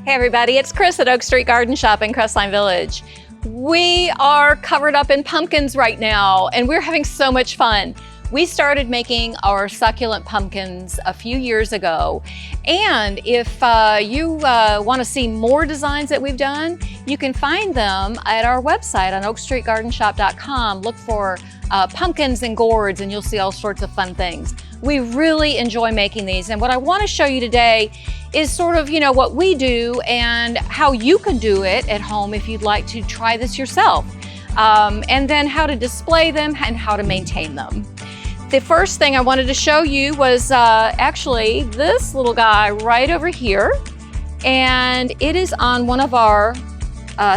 Hey everybody, it's Kris at Oak Street Garden Shop in Crestline Village. We are covered up in pumpkins right now and we're having so much fun. We started making our succulent pumpkins a few years ago, and if you want to see more designs that we've done, you can find them at our website on oakstreetgardenshop.com. Look for pumpkins and gourds and you'll see all sorts of fun things. We really enjoy making these, and what I want to show you today is sort of, what we do and how you can do it at home if you'd like to try this yourself, and then how to display them and how to maintain them. The first thing I wanted to show you was actually this little guy right over here, and it is on one of our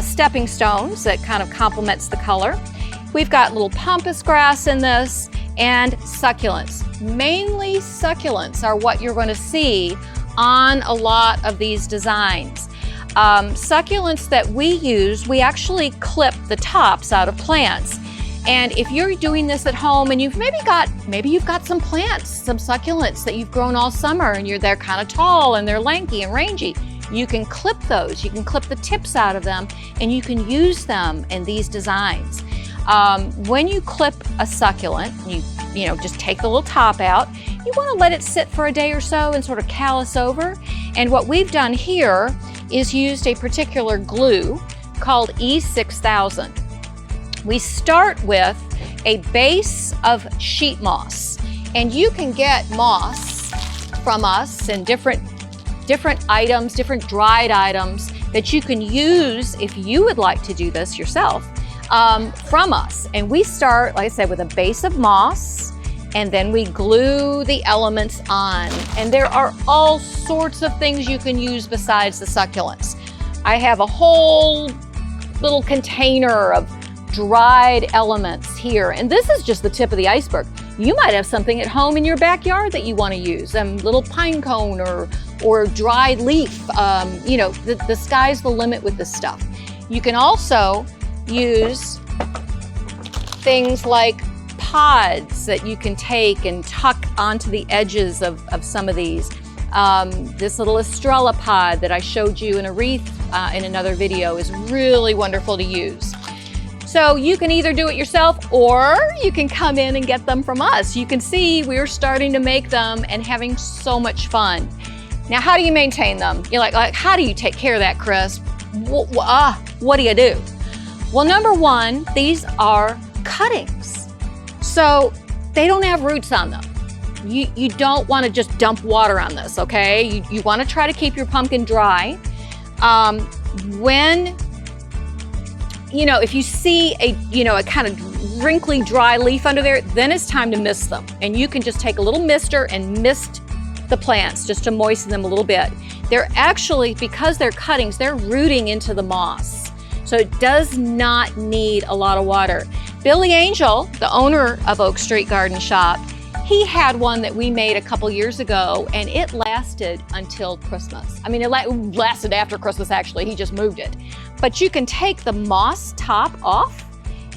stepping stones that kind of complements the color. We've got little pampas grass in this and succulents. Mainly succulents are what you're going to see on a lot of these designs. Succulents that we use, we actually clip the tops out of plants. And if you're doing this at home and maybe you've got some plants, some succulents that you've grown all summer and they're kind of tall and they're lanky and rangy, you can clip those. You can clip the tips out of them and you can use them in these designs. When you clip a succulent, you just take the little top out. You want to let it sit for a day or so and sort of callus over. And what we've done here is used a particular glue called E6000. We start with a base of sheet moss, and you can get moss from us in different items, different dried items that you can use if you would like to do this yourself from us. And we start, like I said, with a base of moss, and then we glue the elements on. And there are all sorts of things you can use besides the succulents. I have a whole little container of dried elements here, and this is just the tip of the iceberg. You might have something at home in your backyard that you want to use, a little pine cone or dried leaf. The sky's the limit with this stuff. You can also use things like pods that you can take and tuck onto the edges of some of these. This little estrella pod that I showed you in a wreath in another video is really wonderful to use. So you can either do it yourself or you can come in and get them from us. You can see we're starting to make them and having so much fun. Now, how do you maintain them? You're like how do you take care of that, Kris? What do you do? Well, number one, these are cuttings. So they don't have roots on them. You don't want to just dump water on this, okay? You want to try to keep your pumpkin dry. If you see a kind of wrinkly dry leaf under there, then it's time to mist them. And you can just take a little mister and mist the plants just to moisten them a little bit. They're actually, because they're cuttings, they're rooting into the moss. So it does not need a lot of water. Billy Angel, the owner of Oak Street Garden Shop, he had one that we made a couple years ago, and it lasted until Christmas. I mean, it lasted after Christmas, actually. He just moved it. But you can take the moss top off,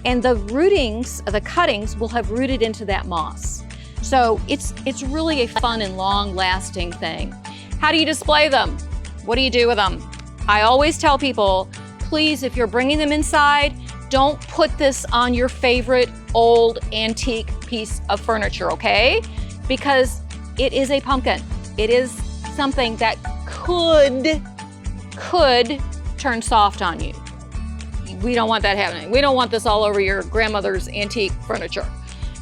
and the rootings, the cuttings, will have rooted into that moss. So it's really a fun and long-lasting thing. How do you display them? What do you do with them? I always tell people, please, if you're bringing them inside, don't put this on your favorite old antique piece of furniture, okay? Because it is a pumpkin. It is something that could turn soft on you. We don't want that happening. We don't want this all over your grandmother's antique furniture.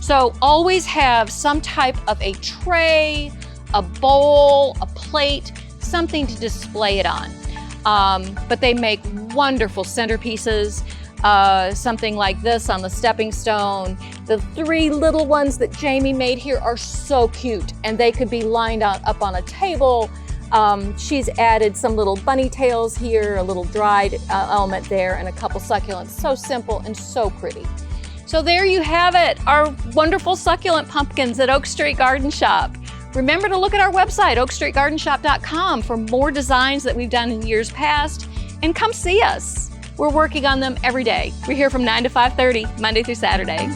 So always have some type of a tray, a bowl, a plate, something to display it on. But they make wonderful centerpieces. Something like this on the stepping stone. The three little ones that Jamie made here are so cute, and they could be lined up on a table. She's added some little bunny tails here, a little dried element there, and a couple succulents. So simple and so pretty. So there you have it, our wonderful succulent pumpkins at Oak Street Garden Shop. Remember to look at our website, oakstreetgardenshop.com, for more designs that we've done in years past, and come see us. We're working on them every day. We're here from 9 to 5:30, Monday through Saturday.